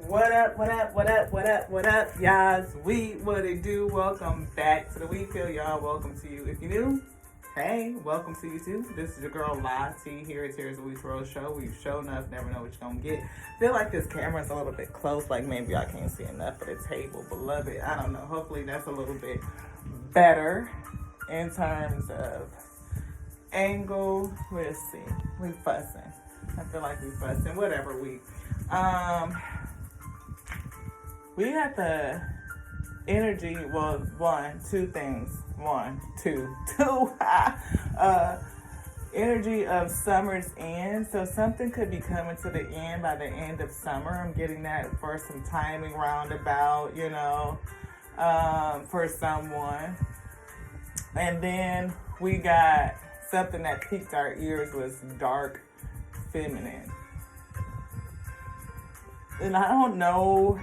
What up, what up, what up, what up, what up, y'all? What it do? Welcome back to the We Feel, y'all. Welcome to you. If you're new, hey, welcome to you too. This is your girl, Live T. Here is the We Throw Show. We've shown enough, never know what you're going to get. Feel like this camera's a little bit close, like maybe I can't see enough of the table. Beloved, I don't know. Hopefully that's a little bit better in terms of angle. We'll see. We fussing. I feel like we fussing. Whatever we got the energy, two things. Energy of summer's end. So something could be coming to the end by the end of summer. I'm getting that for some timing roundabout, for someone. And then we got something that piqued our ears was dark feminine. And I don't know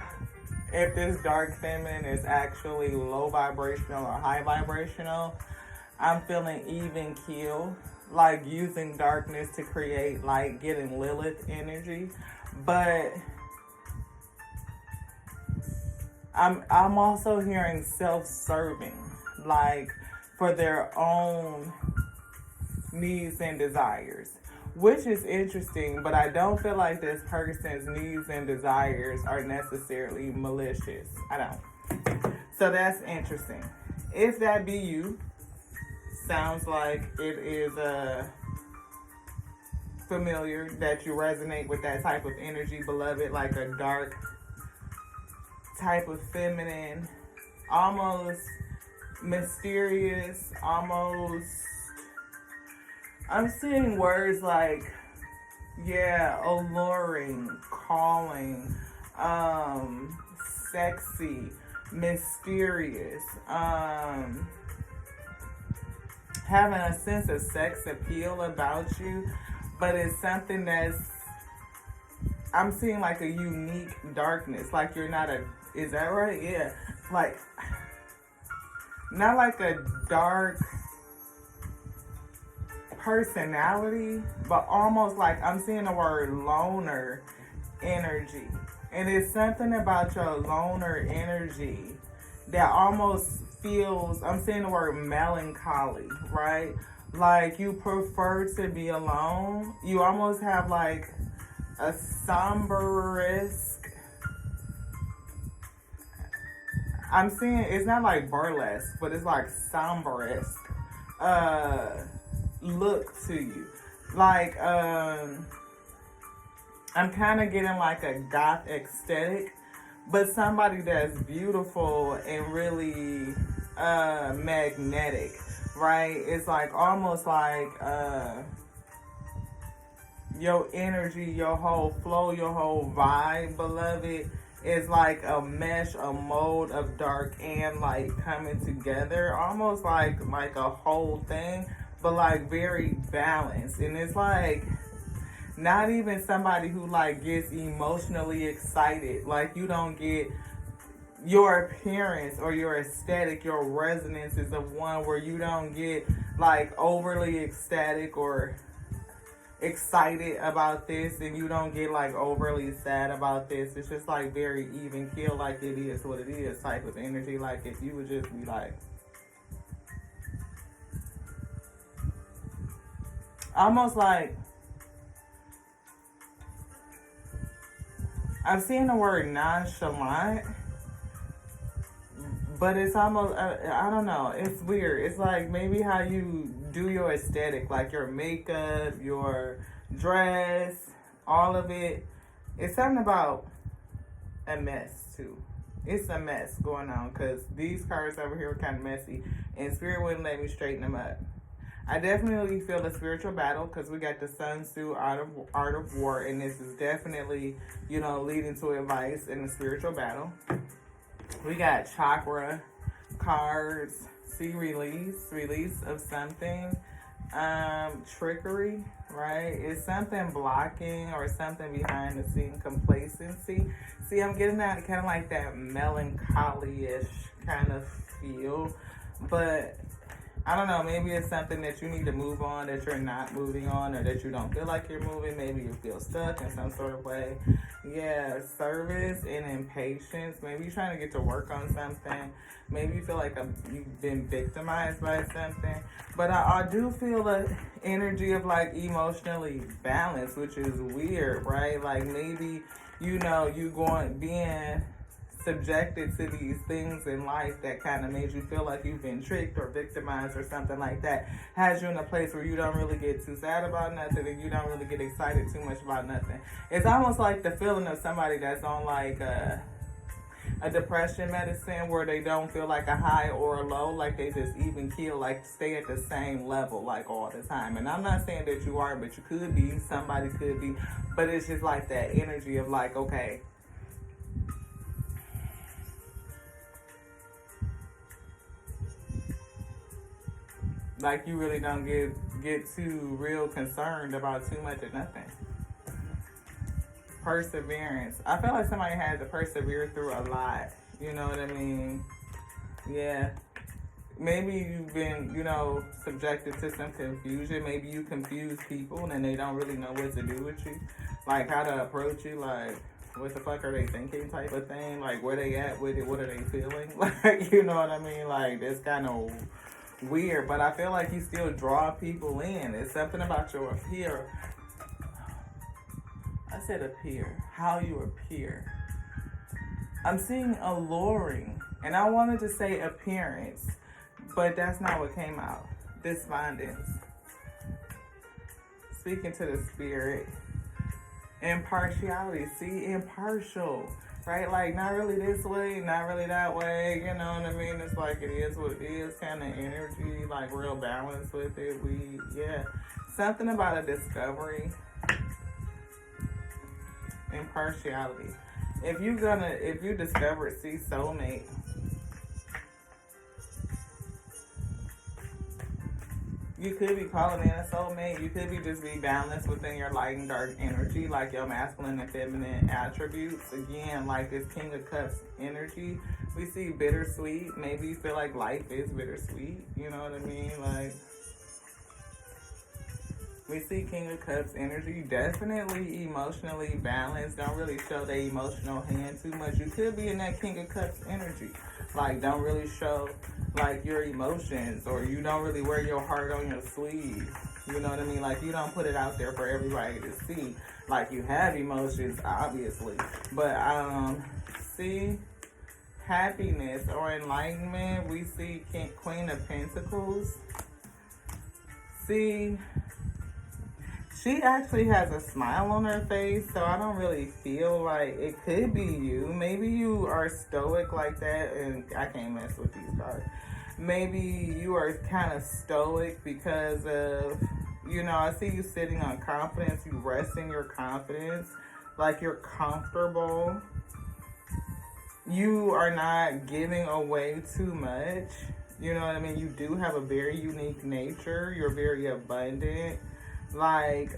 if this dark feminine is actually low vibrational or high vibrational. I'm feeling even keel, like using darkness to create light, getting Lilith energy. But I'm also hearing self-serving, like for their own needs and desires, which is interesting, but I don't feel like this person's needs and desires are necessarily malicious. I don't. So that's interesting. If that be you, sounds like it is familiar that you resonate with that type of energy, beloved, like a dark type of feminine, almost mysterious, almost, I'm seeing words like, alluring, calling, sexy, mysterious, having a sense of sex appeal about you, but it's something that's, I'm seeing like a unique darkness, like you're not is that right? Yeah. Like, not like a dark personality, but almost like I'm seeing the word loner energy. And it's something about your loner energy that almost feels, I'm seeing the word melancholy, right? Like you prefer to be alone. You almost have like a somber-esque, I'm seeing, it's not like burlesque, but it's like somber-esque look to you. Like, I'm kind of getting like a goth aesthetic, but somebody that's beautiful and really magnetic, right? It's like almost like your energy, your whole flow, your whole vibe, beloved, is like a mesh, a mold of dark and light coming together, almost like a whole thing, but like very balanced. And it's like not even somebody who like gets emotionally excited. Like you don't get your appearance or your aesthetic, your resonance is of one where you don't get like overly ecstatic or excited about this, and you don't get like overly sad about this. It's just like very even keel, like it is what it is type of energy. Like if you would just be like almost like, I'm seeing the word nonchalant, but it's almost, I don't know, it's weird. It's like maybe how you do your aesthetic, like your makeup, your dress, all of it. It's something about a mess too. It's a mess going on because these cards over here are kind of messy and Spirit wouldn't let me straighten them up. I definitely feel a spiritual battle because we got the Sun Tzu Art of War, and this is definitely, leading to advice in the spiritual battle. We got chakra cards, see release of something, trickery, right? It's something blocking or something behind the scene, complacency. See, I'm getting that kind of like that melancholy-ish kind of feel, but I don't know, maybe it's something that you need to move on, that you're not moving on, or that you don't feel like you're moving. Maybe you feel stuck in some sort of way. Yeah, service and impatience. Maybe you're trying to get to work on something. Maybe you feel like you've been victimized by something. But I do feel the energy of like emotionally balanced, which is weird, right? Like maybe, you being subjected to these things in life that kind of made you feel like you've been tricked or victimized or something like that, has you in a place where you don't really get too sad about nothing and you don't really get excited too much about nothing. It's almost like the feeling of somebody that's on like a depression medicine where they don't feel like a high or a low, like they just even keel, like stay at the same level like all the time. And I'm not saying that you are, but you could be, somebody could be, but it's just like that energy of like, okay, like you really don't get too real concerned about too much of nothing. Perseverance. I feel like somebody had to persevere through a lot. You know what I mean? Yeah. Maybe you've been, subjected to some confusion. Maybe you confuse people and they don't really know what to do with you. Like how to approach you, like what the fuck are they thinking type of thing. Like where they at with it, what are they feeling? Like, you know what I mean? Like it's kind of weird, but I feel like you still draw people in. It's something about your appear. I said appear. How you appear. I'm seeing alluring, and I wanted to say appearance, but that's not what came out. Despondence. Speaking to the spirit. Impartiality. See, impartial. Right? Like, not really this way, not really that way. You know what I mean? It's like it is what it is. Kind of energy, like real balance with it. Something about a discovery. Impartiality. If you discover it, see soulmate. You could be calling in a soulmate. You could be balanced within your light and dark energy, like your masculine and feminine attributes. Again, like this King of Cups energy. We see bittersweet. Maybe you feel like life is bittersweet. You know what I mean? Like, we see King of Cups energy. Definitely emotionally balanced. Don't really show the emotional hand too much. You could be in that King of Cups energy. Like, don't really show, like, your emotions, or you don't really wear your heart on your sleeve. You know what I mean? Like, you don't put it out there for everybody to see. Like, you have emotions, obviously. But, see, happiness or enlightenment. We see Queen of Pentacles. See, she actually has a smile on her face, so I don't really feel like it could be you. Maybe you are stoic like that, and I can't mess with these cards. Maybe you are kind of stoic because of, I see you sitting on confidence. You rest in your confidence, like you're comfortable. You are not giving away too much. You know what I mean? You do have a very unique nature. You're very abundant. Like,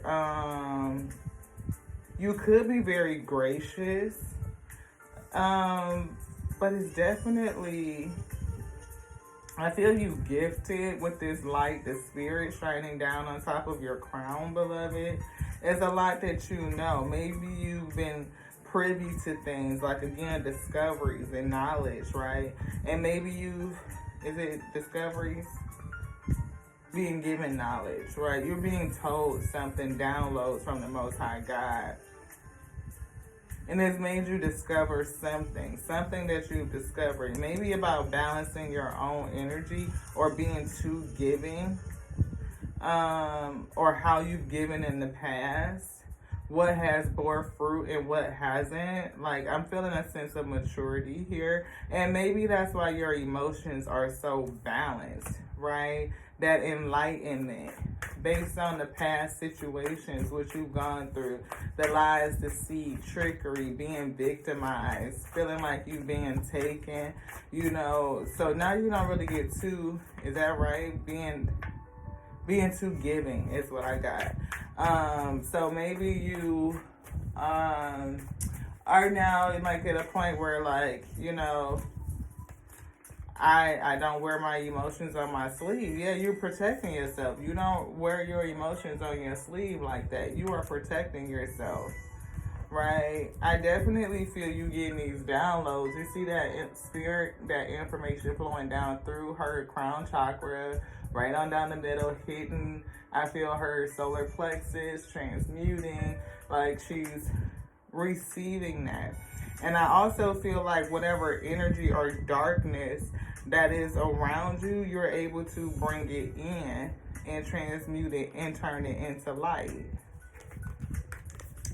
you could be very gracious, but it's definitely, I feel you gifted with this light, the spirit shining down on top of your crown, beloved. It's a lot that you know. Maybe you've been privy to things, like, again, discoveries and knowledge, right? And maybe is it discoveries? Being given knowledge, right? You're being told something, downloads from the Most High God. And it's made you discover something that you've discovered. Maybe about balancing your own energy, or being too giving, or how you've given in the past. What has bore fruit and what hasn't. Like, I'm feeling a sense of maturity here. And maybe that's why your emotions are so balanced, right? That enlightenment based on the past situations, what you've gone through, the lies, deceit, trickery, being victimized, feeling like you've been taken, so now you don't really get too, is that right? Being too giving is what I got. So maybe you are now, it might get a point where, like, I don't wear my emotions on my sleeve. Yeah, you're protecting yourself. You don't wear your emotions on your sleeve like that. You are protecting yourself, right? I definitely feel you getting these downloads. You see that spirit, that information flowing down through her crown chakra, right on down the middle, hitting. I feel her solar plexus, transmuting, like she's receiving that. And I also feel like whatever energy or darkness that is around you, you're able to bring it in and transmute it and turn it into light.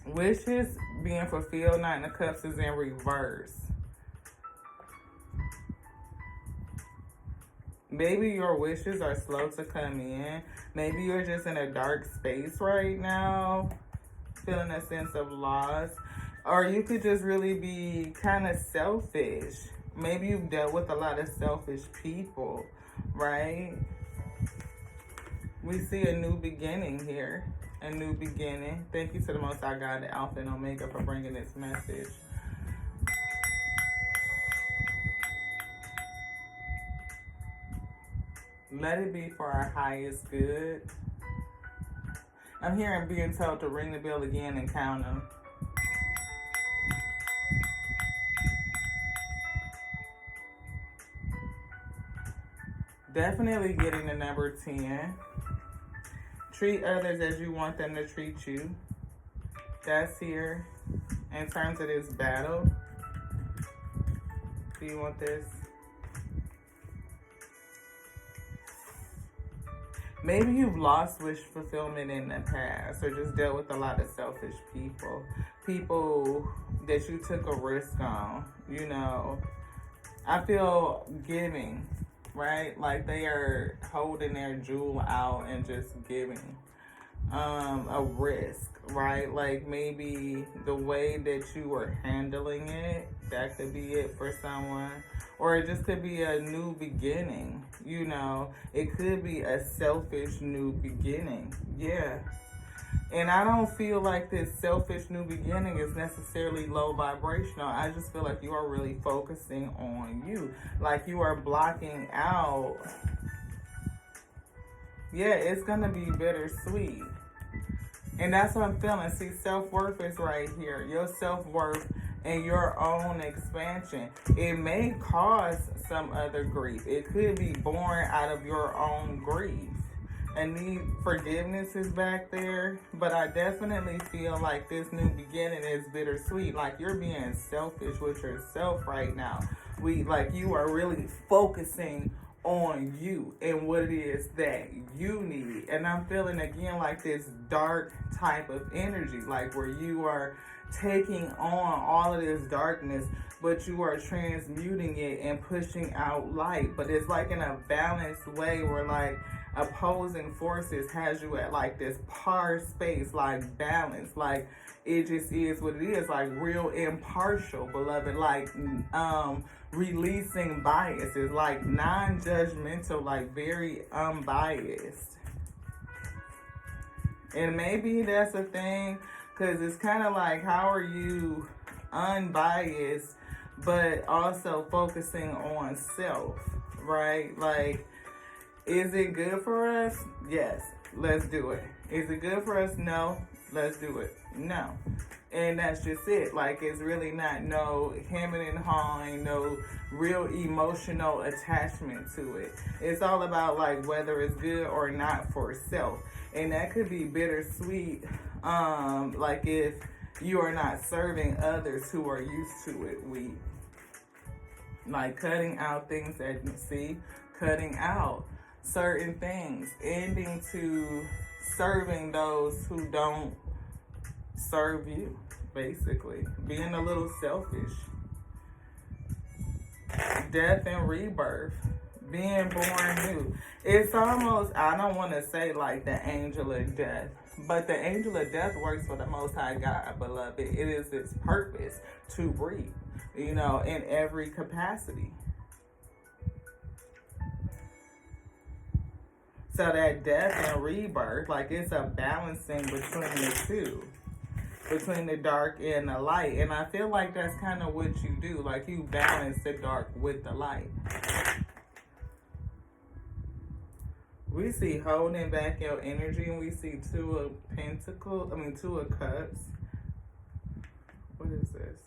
Wishes being fulfilled, Nine of Cups is in reverse. Maybe your wishes are slow to come in. Maybe you're just in a dark space right now, feeling a sense of loss. Or you could just really be kind of selfish. Maybe you've dealt with a lot of selfish people, right? We see a new beginning here. A new beginning. Thank you to the Most High God, the Alpha and Omega, for bringing this message. Let it be for our highest good. I'm hearing being told to ring the bell again and count them. Definitely getting the number 10. Treat others as you want them to treat you. That's here. In terms of this battle. Do you want this? Maybe you've lost wish fulfillment in the past, or just dealt with a lot of selfish people. People that you took a risk on, you know. I feel giving, right? Like they are holding their jewel out and just giving. A risk, right? Like maybe the way that you were handling it, that could be it for someone. Or it just could be a new beginning, you know. It could be a selfish new beginning, yeah. And I don't feel like this selfish new beginning is necessarily low vibrational. I just feel like you are really focusing on you. Like you are blocking out. Yeah, it's going to be bittersweet. And that's what I'm feeling. See, self-worth is right here. Your self-worth and your own expansion. It may cause some other grief. It could be born out of your own grief. And need forgiveness is back there. But I definitely feel like this new beginning is bittersweet. Like you're being selfish with yourself right now. Like you are really focusing on you and what it is that you need. And I'm feeling again like this dark type of energy, like where you are taking on all of this darkness, but you are transmuting it and pushing out light. But it's like in a balanced way where like opposing forces has you at like this par space, like balance, like it just is what it is, like real impartial, beloved, like releasing biases, like non-judgmental, like very unbiased. And maybe that's a thing, because it's kind of like, how are you unbiased but also focusing on self, right? Like, is it good for us? Yes, let's do it. Is it good for us? No, let's do it. No. And that's just it. Like, it's really not no hemming and hawing, no real emotional attachment to it. It's all about, like, whether it's good or not for self. And that could be bittersweet, like if you are not serving others who are used to it. Like cutting out things that you see, cutting out certain things, ending to serving those who don't serve you, basically. Being a little selfish. Death and rebirth. Being born new. It's almost, I don't want to say like the angel of death, but the angel of death works for the Most High God, beloved. It is its purpose to breathe, you know, in every capacity. So that death and rebirth, like it's a balancing between the two. Between the dark and the light. And I feel like that's kind of what you do. Like you balance the dark with the light. We see holding back your energy, and we see two of pentacles. I mean, two of cups. What is this?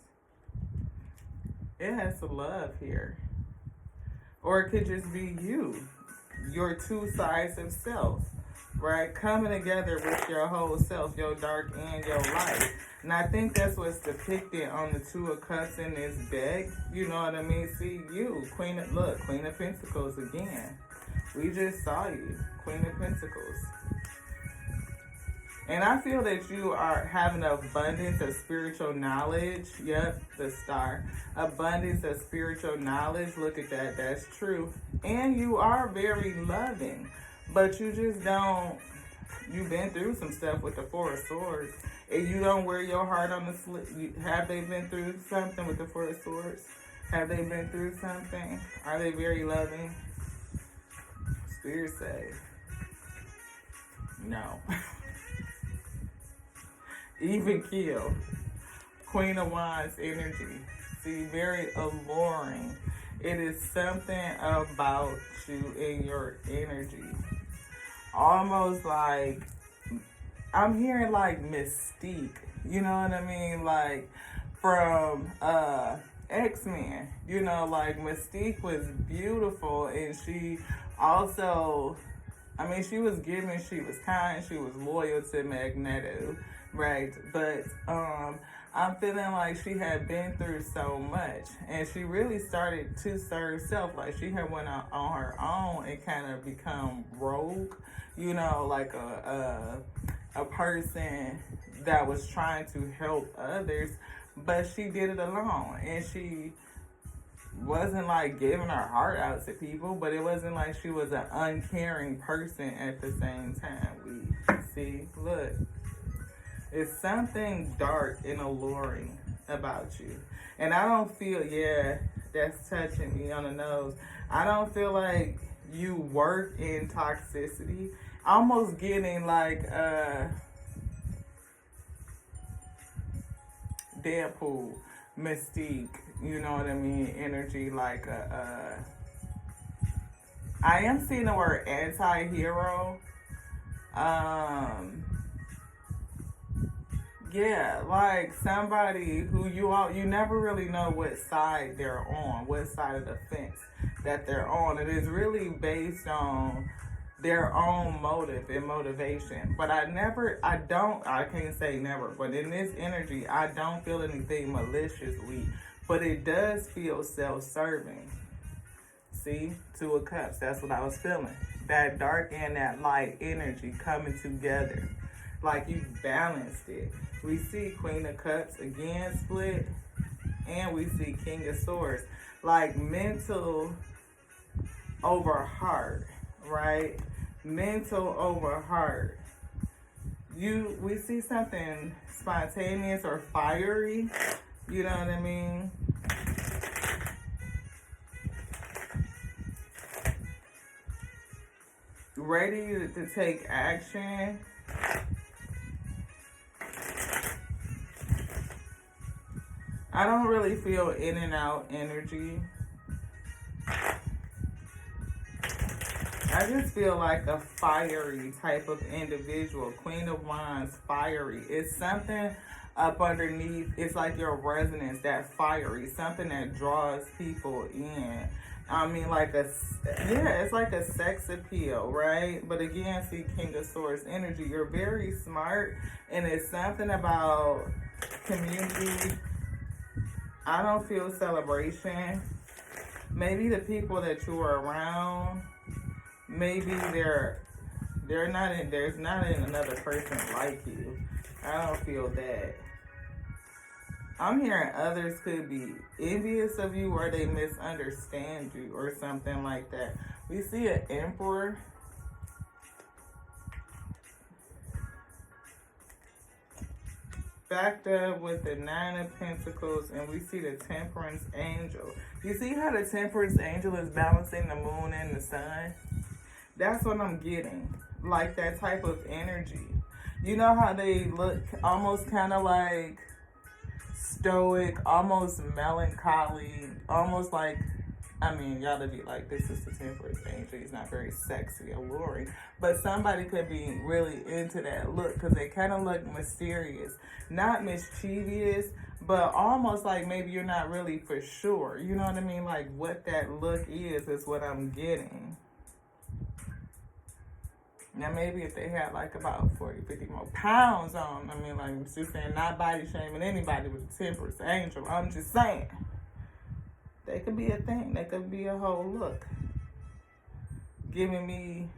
It has some love here. Or it could just be you. Your two sides of self. Right? Coming together with your whole self. Your dark and your light. And I think that's what's depicted on the Two of Cups in this deck. You know what I mean? See, you. Queen of Pentacles again. We just saw you. Queen of Pentacles. And I feel that you are having an abundance of spiritual knowledge. Yep, the star. Abundance of spiritual knowledge. Look at that. That's true. And you are very loving. But you just don't... You've been through some stuff with the Four of Swords. And you don't wear your heart on the sleeve. Have they been through something with the Four of Swords? Have they been through something? Are they very loving? Spirit say no. Even kill. Queen of Wands energy. See, very alluring. It is something about you and your energy. Almost like, I'm hearing like Mystique. You know what I mean? Like from X-Men. You know, like Mystique was beautiful, and she also, I mean, she was giving, she was kind, she was loyal to Magneto, right? But I'm feeling like she had been through so much, and she really started to serve self. Like she had went out on her own and kind of become rogue, you know, like a person that was trying to help others, but she did it alone, and she wasn't like giving her heart out to people, but it wasn't like she was an uncaring person at the same time. We see, look, it's something dark and alluring about you. And I don't feel, yeah, that's touching me on the nose. I don't feel like you work in toxicity. Almost getting like Deadpool, Mystique, you know what I mean, energy, like I am seeing the word anti-hero. Yeah, like somebody who you never really know what side they're on, what side of the fence that they're on. It is really based on their own motive and motivation. But I can't say never, but in this energy, I don't feel anything maliciously, but it does feel self-serving. See, Two of Cups, that's what I was feeling. That dark and that light energy coming together. Like you balanced it. We see Queen of Cups again split, and we see King of Swords. Like mental over heart, right? Mental over heart. We see something spontaneous or fiery, you know what I mean? Ready to take action. I don't really feel in and out energy. I just feel like a fiery type of individual. Queen of Wands, fiery. It's something up underneath. It's like your resonance, that fiery. Something that draws people in. I mean, it's like a sex appeal, right? But again, see King of Swords energy. You're very smart, and it's something about community. I don't feel celebration. Maybe the people that you are around, maybe there's not another person like you. I don't feel that. I'm hearing others could be envious of you, or they misunderstand you or something like that. We see an Emperor. Backed up with the Nine of Pentacles, and we see the Temperance Angel. You see how the Temperance Angel is balancing the moon and the sun? That's what I'm getting. Like that type of energy. You know how they look almost kind of like stoic, almost melancholy, almost like I mean, y'all to be like, this is the temperance angel. He's not very sexy, alluring. But somebody could be really into that look because they kind of look mysterious. Not mischievous, but almost like maybe you're not really for sure. You know what I mean? Like what that look is what I'm getting. Now, maybe if they had like about 40, 50 more pounds on, I mean, like, I'm just saying, not body shaming anybody with a temperance angel. I'm just saying. They could be a thing. They could be a whole look. Giving me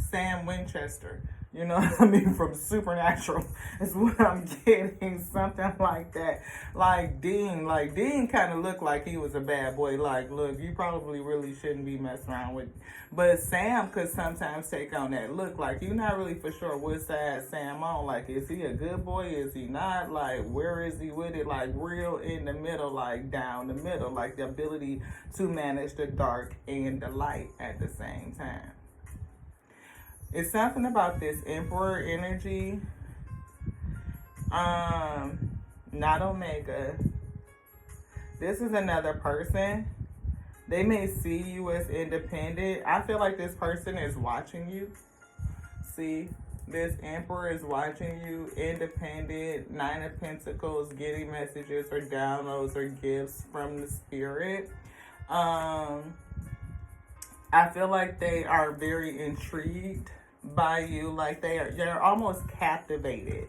Sam Winchester. You know what I mean? From Supernatural is what I'm getting. Something like that. Like Dean. Like Dean kind of looked like he was a bad boy. Like, look, you probably really shouldn't be messing around with. But Sam could sometimes take on that look. Like, you're not really for sure what side Sam on. Like, is he a good boy? Is he not? Like, where is he with it? Like, real in the middle. Like, down the middle. Like, the ability to manage the dark and the light at the same time. It's something about this Emperor energy. Not Omega. This is another person. They may see you as independent. I feel like this person is watching you. See, this Emperor is watching you, independent, 9 of Pentacles, getting messages or downloads or gifts from the spirit. I feel like they are very intrigued by you, like they're almost captivated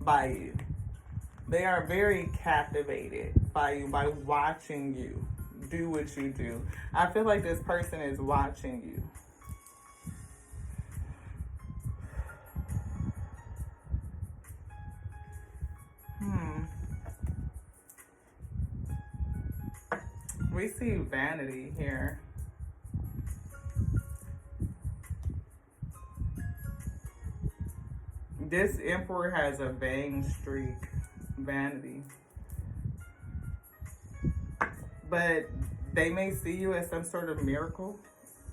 by you. They are very captivated by you, by watching you do what you do. I feel like this person is watching you. We see vanity here. This Emperor has a vain streak, vanity. But they may see you as some sort of miracle,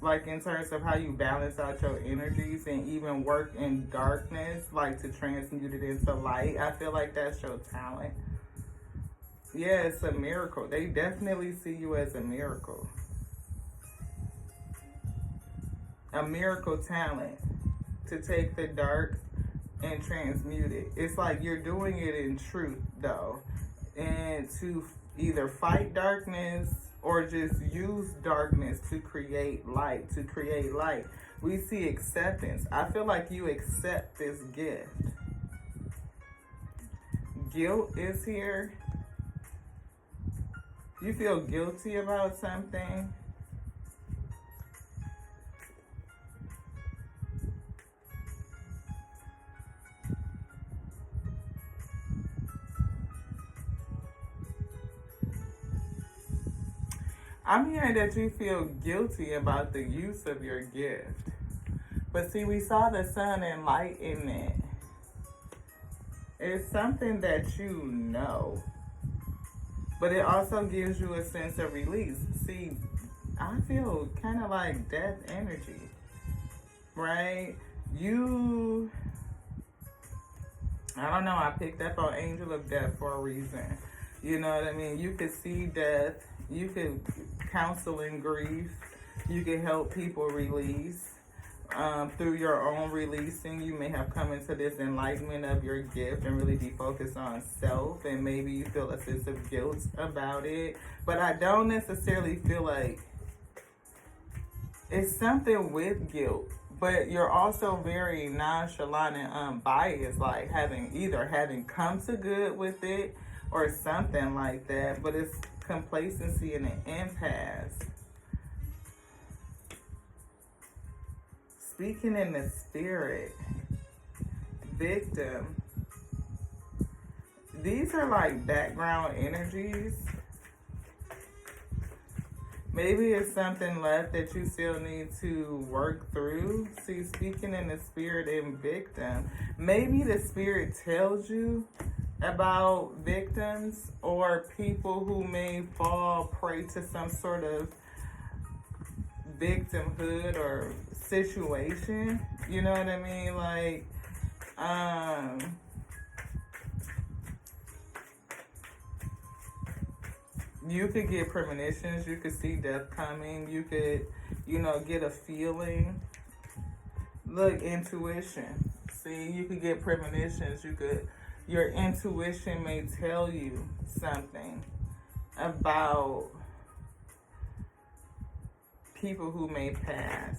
like in terms of how you balance out your energies and even work in darkness, like to transmute it into light. I feel like that's your talent. Yeah, it's a miracle. They definitely see you as a miracle. A miracle talent to take the dark and transmute it. It's like you're doing it in truth, though, and to either fight darkness or just use darkness to create light, We see acceptance. I feel like you accept this gift. Guilt is here. You feel guilty about something. I'm hearing that you feel guilty about the use of your gift. But see, we saw the sun and light in it. It's something that you know. But it also gives you a sense of release. See, I feel kind of like death energy, right? I don't know, I picked up on Angel of Death for a reason. You know what I mean? You could see death. You could counsel in grief. You can help people release. Through your own releasing, you may have come into this enlightenment of your gift and really be focused on self, and maybe you feel a sense of guilt about it. But I don't necessarily feel like it's something with guilt, but you're also very nonchalant and unbiased, like having come to good with it or something like that. But it's complacency and an impasse. Speaking in the spirit, victim. These are like background energies. Maybe it's something left that you still need to work through. See, speaking in the spirit and victim. Maybe the spirit tells you about victims or people who may fall prey to some sort of victimhood or situation, you know what I mean? Like, You could get premonitions. You could see death coming. You could, get a feeling. Look, intuition. See, you could get premonitions. Your intuition may tell you something about people who may pass.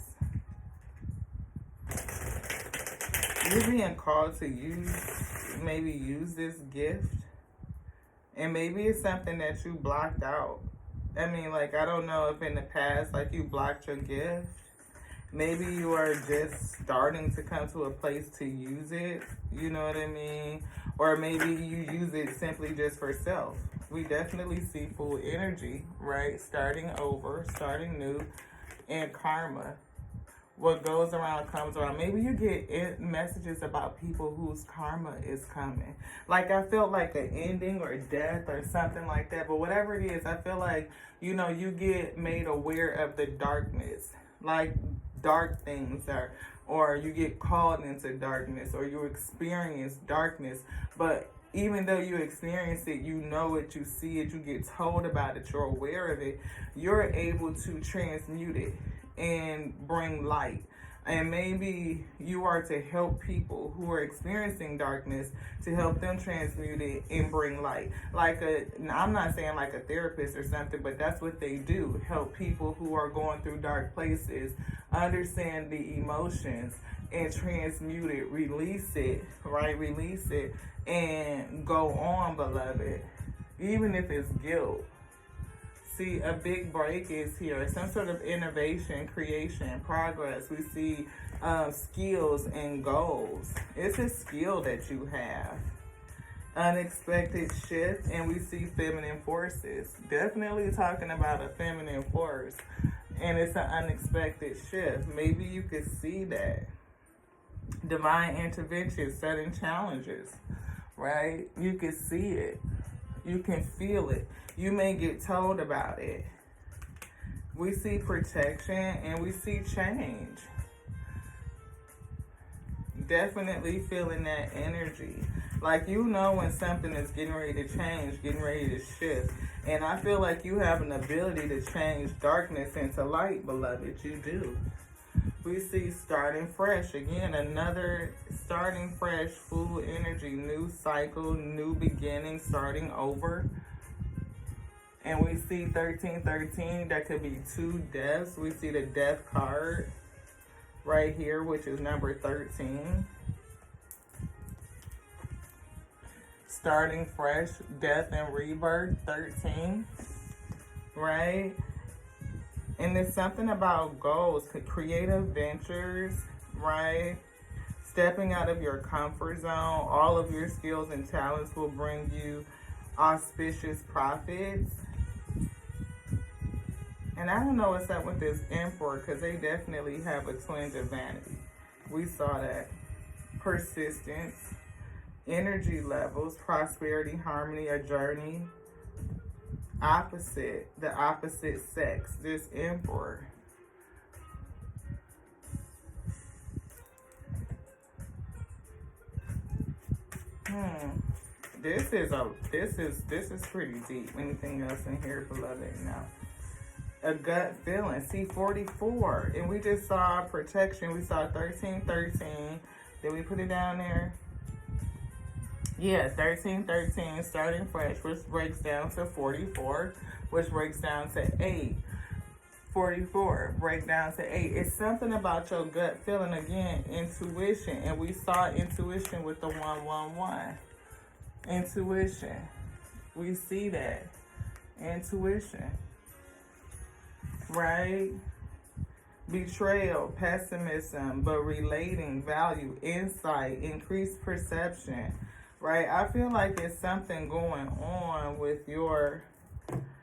You're being called to use this gift. And maybe it's something that you blocked out. I mean, like, I don't know if in the past, like, you blocked your gift. Maybe you are just starting to come to a place to use it. You know what I mean? Or maybe you use it simply just for self. We definitely see full energy, right? Starting over, starting new, and karma. What goes around comes around. Maybe you get messages about people whose karma is coming. Like, I felt like an ending or death or something like that. But whatever it is, I feel like, you get made aware of the darkness. Like, dark things or you get called into darkness or you experience darkness. But even though you experience it, you know it, you see it, you get told about it, you're aware of it, you're able to transmute it and bring light. And maybe you are to help people who are experiencing darkness, to help them transmute it and bring light. I'm not saying like a therapist or something, but that's what they do. Help people who are going through dark places understand the emotions and transmute it, release it, right? Release it and go on, beloved. Even if it's guilt. See, a big break is here. Some sort of innovation, creation, progress. We see skills and goals. It's a skill that you have. Unexpected shift, and we see feminine forces. Definitely talking about a feminine force. And it's an unexpected shift. Maybe you could see that. Divine intervention, sudden challenges, right? You can see it. You can feel it. You may get told about it. We see protection and we see change. Definitely feeling that energy. Like, when something is getting ready to change, getting ready to shift. And I feel like you have an ability to change darkness into light, beloved. You do. We see starting fresh. Again, another starting fresh, full energy, new cycle, new beginning, starting over. And we see 1313, that could be 2 deaths. We see the death card right here, which is number 13. Starting fresh, death and rebirth, 13, right? And there's something about goals, creative ventures, right? Stepping out of your comfort zone. All of your skills and talents will bring you auspicious profits. And I don't know what's up with this Emperor, because they definitely have a twinge of vanity. We saw that. Persistence, energy levels, prosperity, harmony, a journey. The opposite sex, this Emperor. This is pretty deep. Anything else in here, beloved? No. A gut feeling. See, 44. And we just saw protection. We saw 1313. Did we put it down there? Yeah, 1313, starting fresh, which breaks down to 44, which breaks down to 8. 44, break down to 8. It's something about your gut feeling, again, intuition. And we saw intuition with the 111. Intuition. We see that. Intuition. Right? Betrayal, pessimism, but relating, value, insight, increased perception. Right? I feel like there's something going on with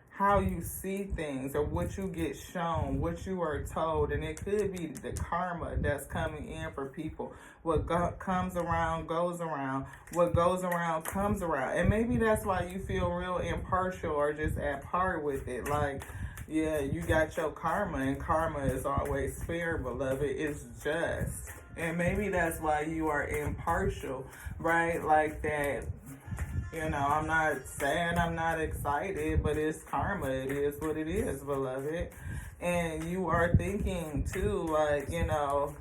how you see things, or what you get shown, what you are told. And it could be the karma that's coming in for people. What comes around goes around. What goes around comes around. And maybe that's why you feel real impartial or just at par with it. Like, yeah, you got your karma, and karma is always fair, beloved. It's just. And maybe that's why you are impartial, right? Like that You know, I'm not saying I'm not excited, but it's karma. It is what it is, beloved. And you are thinking too, like, you know,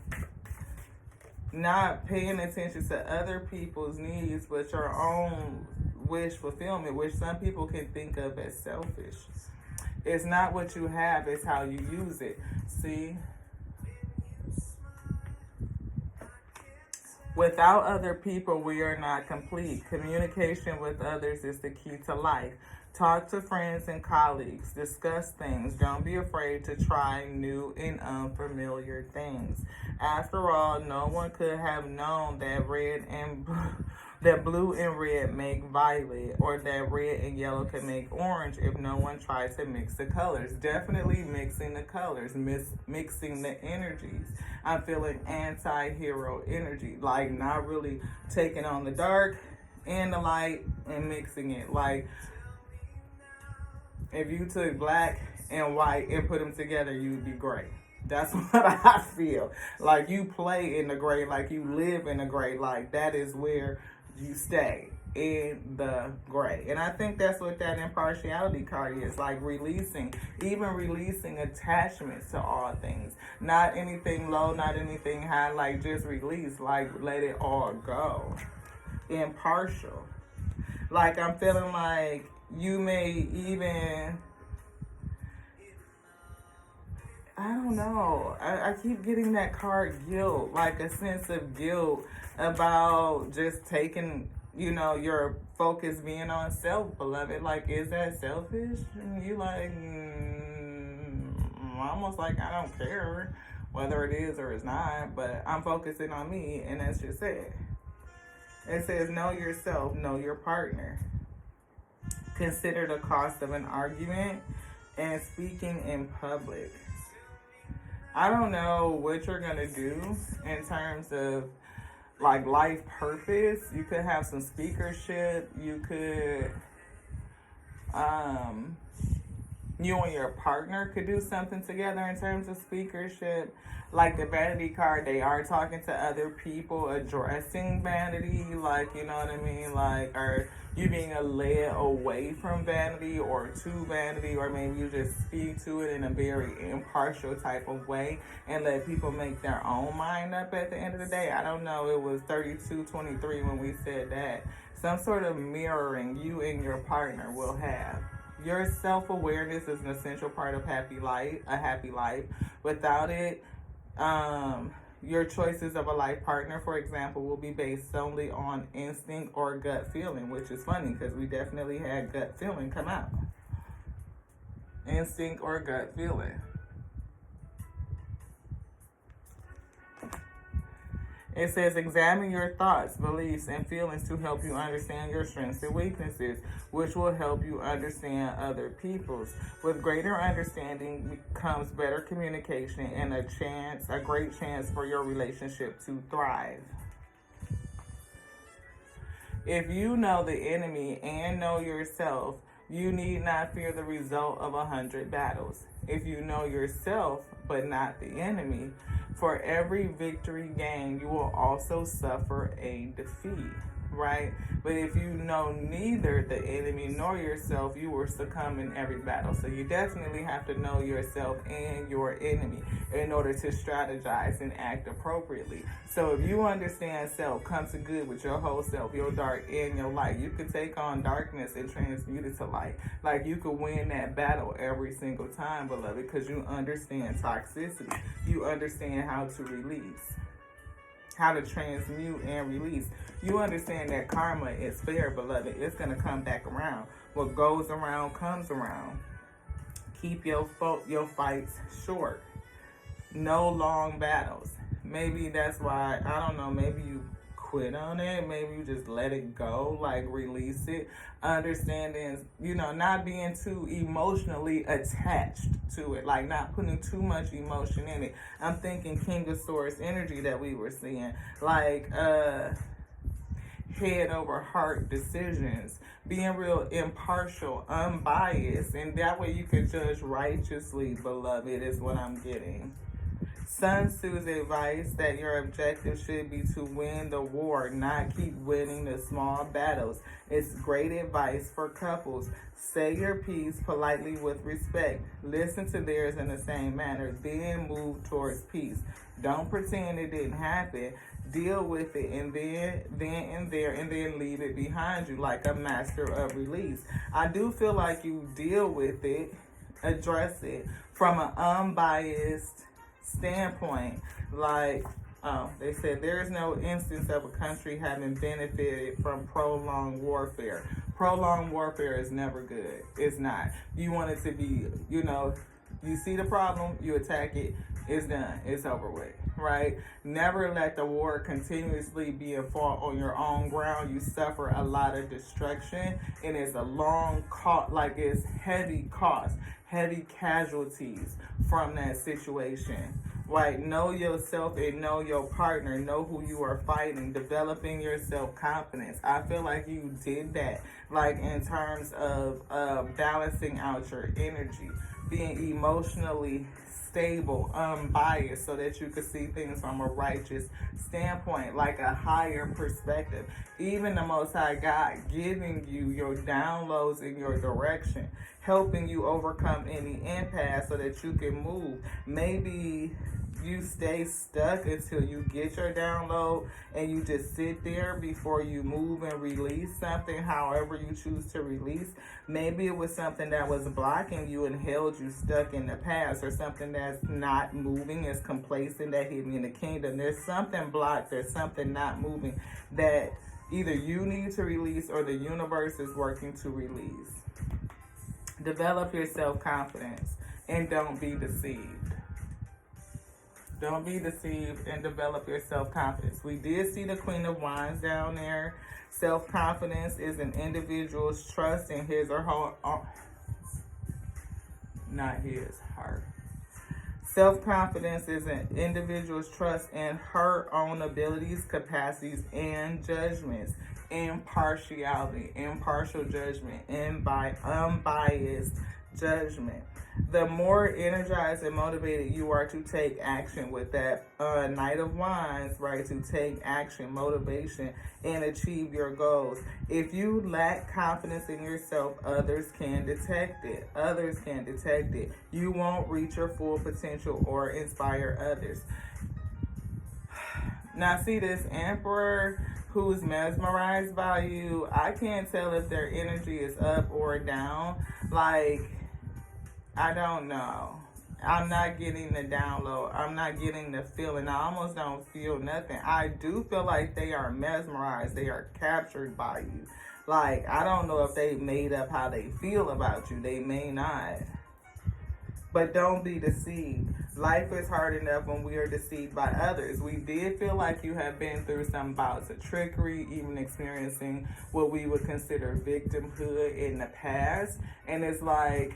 not paying attention to other people's needs, but your own wish fulfillment, which some people can think of as selfish. It's not what you have, it's how you use it. See? Without other people, we are not complete. Communication with others is the key to life. Talk to friends and colleagues. Discuss things. Don't be afraid to try new and unfamiliar things. After all, no one could have known that that blue and red make violet, or that red and yellow can make orange if no one tried to mix the colors. Definitely mixing the colors, mixing the energies. I'm feeling anti-hero energy, like not really taking on the dark and the light and mixing it. Like if you took black and white and put them together, you'd be gray. That's what I feel. Like you play in the gray, like you live in the gray, like that is where you stay, in the gray. And I think that's what that impartiality card is, like releasing, even releasing attachments to all things. Not anything low, not anything high, like just release, like let it all go. Impartial. Like I'm feeling like you may even, I don't know. I keep getting that card guilt, like a sense of guilt about just taking, you know, your focus being on self, beloved. Like, is that selfish? And you like, almost like I don't care whether it is or it's not, but I'm focusing on me, and that's just it. It says, know yourself, know your partner. Consider the cost of an argument and speaking in public. I don't know what you're going to do in terms of like life purpose. You could have some speakership. You could, you and your partner could do something together in terms of speakership. Like the vanity card, they are talking to other people, addressing vanity, like, you know what I mean? Like, are you being led away from vanity or to vanity, or maybe you just speak to it in a very impartial type of way and let people make their own mind up at the end of the day. I don't know, it was 3223 when we said that. Some sort of mirroring you and your partner will have. Your self-awareness is an essential part of a happy life. Without it, your choices of a life partner, for example, will be based solely on instinct or gut feeling, which is funny because we definitely had gut feeling come out. Instinct or gut feeling. It says, examine your thoughts, beliefs, and feelings to help you understand your strengths and weaknesses, which will help you understand other people's. With greater understanding comes better communication and a great chance for your relationship to thrive. If you know the enemy and know yourself, you need not fear the result of 100 battles. If you know yourself, but not the enemy, for every victory gained, you will also suffer a defeat, right? But if you know neither the enemy nor yourself, you will succumb in every battle. So you definitely have to know yourself and your enemy in order to strategize and act appropriately. So if you understand self, come to good with your whole self, your dark and your light, you could take on darkness and transmute it to light. Like you could win that battle every single time, beloved, because you understand toxicity. You understand how to release, how to transmute and release. You understand that karma is fair, beloved. It's going to come back around. What goes around comes around. Keep your fights short. No long battles. Maybe that's why, I don't know, maybe you quit on it. Maybe you just let it go, like release it. Understanding, you know, not being too emotionally attached to it, like not putting too much emotion in it. I'm thinking King of Swords energy that we were seeing, like head over heart decisions, being real impartial, unbiased, and that way you can judge righteously, beloved, is what I'm getting. Sun Tzu's advice that your objective should be to win the war, not keep winning the small battles. It's great advice for couples. Say your piece politely with respect. Listen to theirs in the same manner. Then move towards peace. Don't pretend it didn't happen. Deal with it and then leave it behind you like a master of release. I do feel like you deal with it, address it from an unbiased standpoint. Like, they said there is no instance of a country having benefited from prolonged warfare. Prolonged warfare is never good. It's not. You want it to be, you see the problem, you attack it, it's done, it's over with, right? Never let the war continuously be fought on your own ground. You suffer a lot of destruction, and it's a long cost, like it's heavy cost, heavy casualties from that situation. Right, know yourself and know your partner. Know who you are fighting. Developing your self-confidence. I feel like you did that, like in terms of balancing out your energy, being emotionally stable, unbiased, so that you could see things from a righteous standpoint, like a higher perspective. Even the Most High God giving you your downloads in your direction, helping you overcome any impasse so that you can move. Maybe you stay stuck until you get your download and you just sit there before you move and release something, however you choose to release. Maybe it was something that was blocking you and held you stuck in the past, or something that's not moving, is complacent, that hidden in the kingdom. There's something blocked, there's something not moving that either you need to release or the universe is working to release. Develop your self-confidence and don't be deceived. Don't be deceived and develop your self-confidence. We did see the Queen of Wands down there. Self-confidence is an individual's trust in his or her, not his, her. Self-confidence is an individual's trust in her own abilities, capacities, and judgments. Impartiality, impartial judgment, unbiased judgment. The more energized and motivated you are to take action with that Knight of Wands, right, to take action, motivation, and achieve your goals. If you lack confidence in yourself, others can detect it. Others can detect it. You won't reach your full potential or inspire others. Now, see this Emperor who's mesmerized by you. I can't tell if their energy is up or down. Like, I don't know. I'm not getting the download. I'm not getting the feeling. I almost don't feel nothing. I do feel like they are mesmerized. They are captured by you. Like, I don't know if they made up how they feel about you. They may not. But don't be deceived. Life is hard enough when we are deceived by others. We did feel like you have been through some bouts of trickery, even experiencing what we would consider victimhood in the past. And it's like,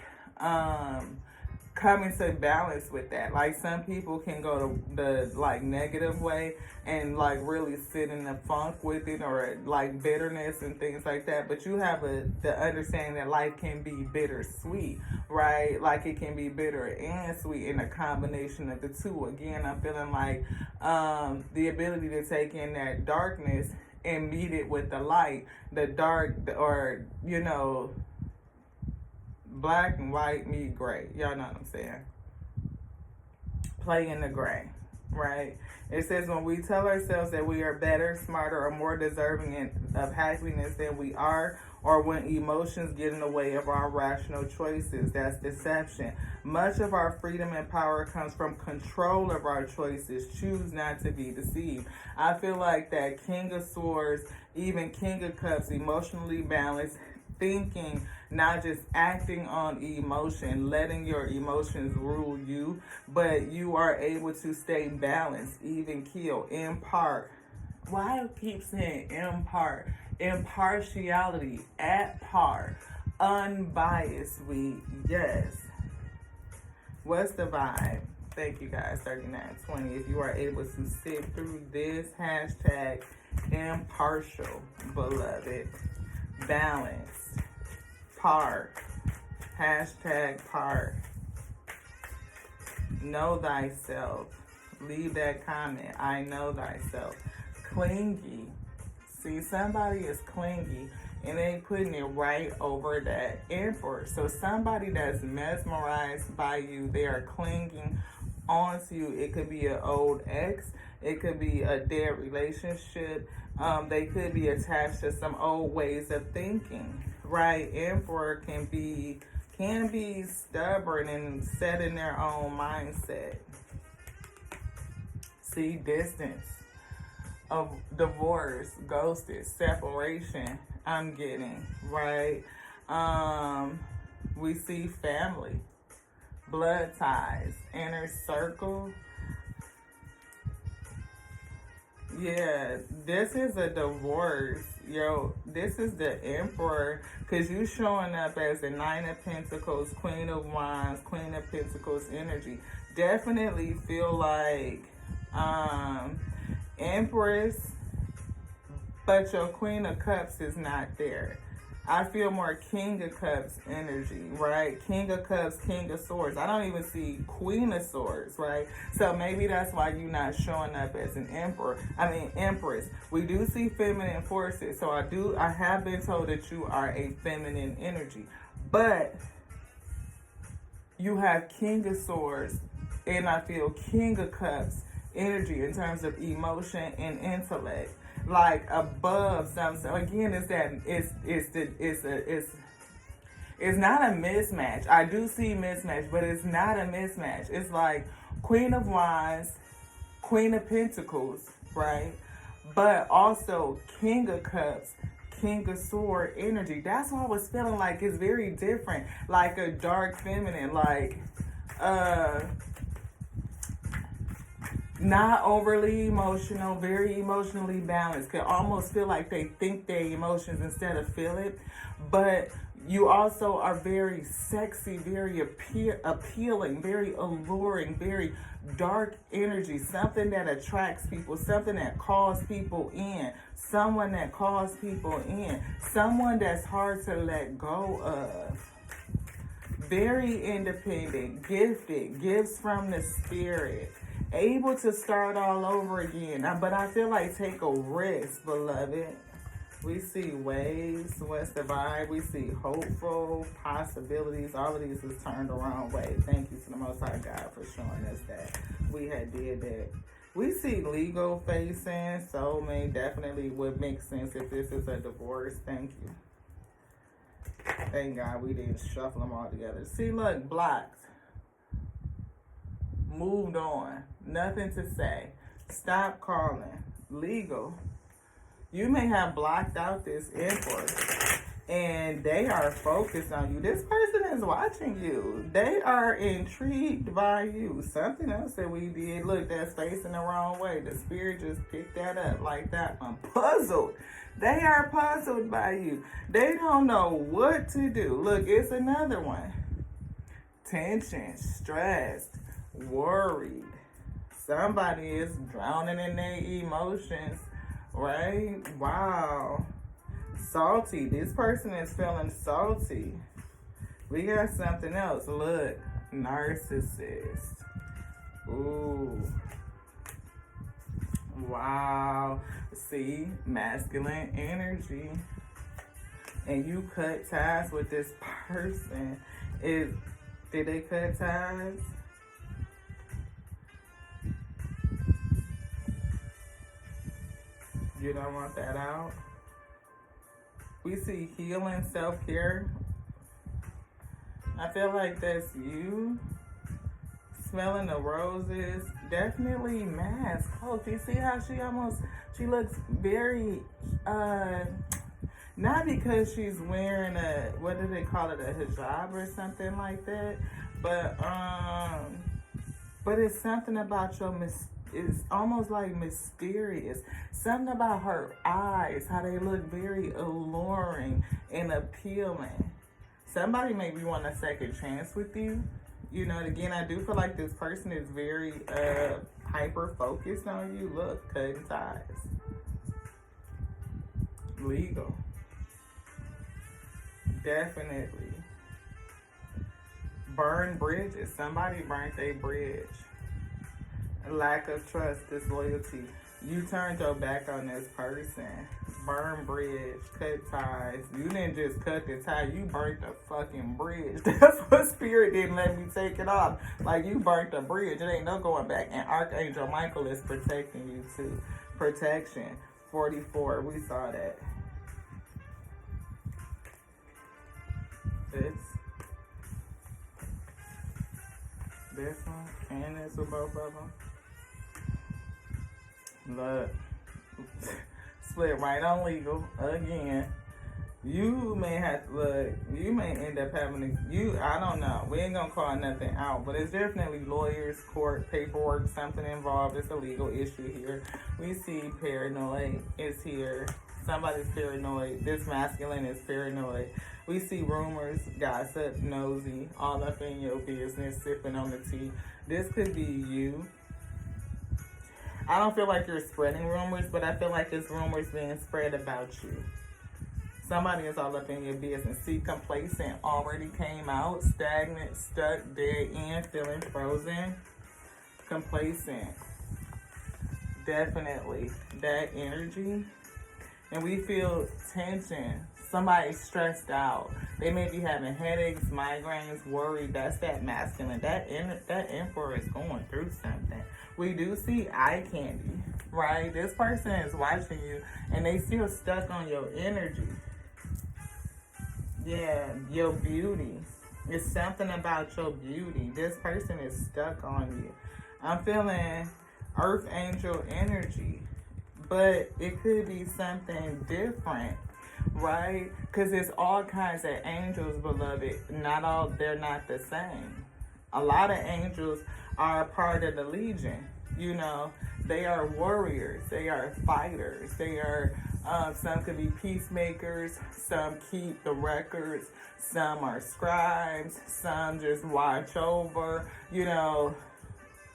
coming to balance with that. Like, some people can go the like negative way and like really sit in the funk with it, or like bitterness and things like that. But you have the understanding that life can be bittersweet, right? Like, it can be bitter and sweet in a combination of the two. Again, I'm feeling like the ability to take in that darkness and meet it with the light. The dark, or black and white meet gray. Y'all know what I'm saying? Play in the gray, right? It says when we tell ourselves that we are better, smarter, or more deserving of happiness than we are, or when emotions get in the way of our rational choices, that's deception. Much of our freedom and power comes from control of our choices. Choose not to be deceived. I feel like that King of Swords, even King of Cups, emotionally balanced, thinking, not just acting on emotion, letting your emotions rule you, but you are able to stay balanced, even keel, impart. Why do I keep saying impart? Impartiality, at par, unbiased, yes. What's the vibe? Thank you guys, 3920. If you are able to sit through this, hashtag impartial, beloved, balanced, par, hashtag par, know thyself, Leave that comment. I know thyself. Clingy. See, somebody is clingy and they putting it right over that Emperor. So somebody that's mesmerized by you, they are clinging onto you. It could be an old ex. It could be a dead relationship. They could be attached to some old ways of thinking, right? Emperor can be stubborn and set in their own mindset. See, distance, of divorce, ghosted, separation, I'm getting, right? We see family, blood ties, inner circle. Yeah, this is a divorce. Yo, this is the Emperor, because you showing up as the Nine of Pentacles, Queen of Wands, Queen of Pentacles energy. Definitely feel like Empress, but your Queen of Cups is not there. I feel more King of Cups energy, right? King of Cups, King of Swords. I don't even see Queen of Swords, right? So maybe that's why you're not showing up as an Empress. We do see feminine forces. So I have been told that you are a feminine energy. But you have King of Swords, and I feel King of Cups energy in terms of emotion and intellect. Like above something. So again, it's not a mismatch. I do see mismatch, but it's not a mismatch. It's like Queen of Wands, Queen of Pentacles, right? But also King of Cups, King of Sword energy. That's why I was feeling like it's very different. Like a dark feminine, like not overly emotional, very emotionally balanced. Could almost feel like they think their emotions instead of feel it. But you also are very sexy, very appealing, very alluring, very dark energy. Something that attracts people, something that calls people in, someone that calls people in, someone that's hard to let go of. Very independent, gifted, gifts from the spirit. Able to start all over again. But I feel like take a risk, beloved. We see waves. What's the vibe? We see hopeful possibilities. All of these is turned the wrong way. Thank you to the Most High God for showing us that we had did that. We see legal facing. Soulmate definitely would make sense if this is a divorce. Thank you. Thank God we didn't shuffle them all together. See, look, blocked. Moved on. Nothing to say. Stop calling. Legal. You may have blocked out this Emperor and they are focused on you. This person is watching you. They are intrigued by you. Something else that we did, look, that's facing the wrong way. The spirit just picked that up like that one. Puzzled. They are puzzled by you. They don't know what to do. Look, it's another one. Tension, stressed, worried. Somebody is drowning in their emotions, right? Wow. Salty. This person is feeling salty. We got something else. Look, narcissist. Ooh. Wow. See, masculine energy. And you cut ties with this person. Did they cut ties? You don't want that out. We see healing, self-care. I feel like that's you. Smelling the roses. Definitely mask. Oh, do you see how she looks very, not because she's wearing a, what do they call it, a hijab or something like that, but it's something about it's almost like mysterious. Something about her eyes, how they look very alluring and appealing. Somebody maybe want a second chance with you. You know, and again, I do feel like this person is very hyper-focused on you. Look, cutting ties. Legal. Definitely. Burn bridges. Somebody burnt a bridge. Lack of trust, disloyalty. You turned your back on this person. Burn bridge, cut ties. You didn't just cut the tie, you burnt the fucking bridge. That's what Spirit didn't let me take it off. Like, you burnt the bridge. It ain't no going back. And Archangel Michael is protecting you too. Protection. 44, we saw that. This one, and this with both of them. Look, split right on legal again. You may have to look. You may end up having to. I don't know. We ain't gonna call nothing out, but it's definitely lawyers, court, paperwork, something involved. It's a legal issue here. We see paranoid is here. Somebody's paranoid. This masculine is paranoid. We see rumors, gossip, nosy, all up in your business, sipping on the tea. This could be you. I don't feel like you're spreading rumors, but I feel like there's rumors being spread about you. Somebody is all up in your business. See, complacent already came out. Stagnant, stuck, dead end, feeling frozen. Complacent. Definitely that energy. And we feel tension. Somebody's stressed out. They may be having headaches, migraines, worried. That's that masculine. That emperor is going through something. We do see eye candy, right? This person is watching you, and they still stuck on your energy. Yeah, your beauty. It's something about your beauty. This person is stuck on you. I'm feeling Earth Angel energy, but it could be something different, right? Because it's all kinds of angels, beloved. They're not the same. A lot of angels are a part of the Legion. You know, they are warriors. They are fighters. They are, some could be peacemakers. Some keep the records. Some are scribes. Some just watch over, you know.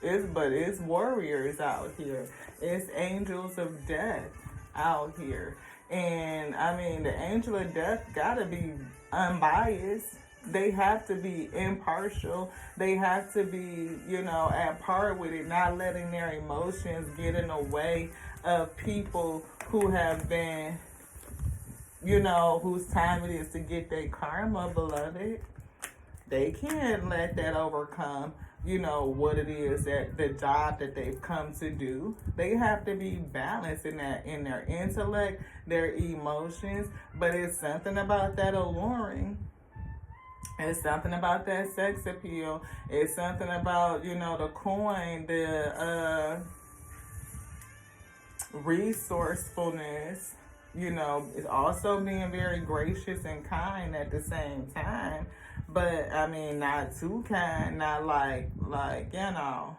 It's warriors out here. It's angels of death out here. And I mean, the angel of death gotta be unbiased. They have to be impartial. They have to be, you know, at par with it, not letting their emotions get in the way of people who have been, you know, whose time it is to get their karma, beloved. They can't let that overcome, you know, what it is that the job that they've come to do. They have to be balanced in that, in their intellect, their emotions, but it's something about that alluring. It's something about that sex appeal. It's something about, you know, the coin, the resourcefulness. You know, it's also being very gracious and kind at the same time. But, I mean, not too kind, not like, you know.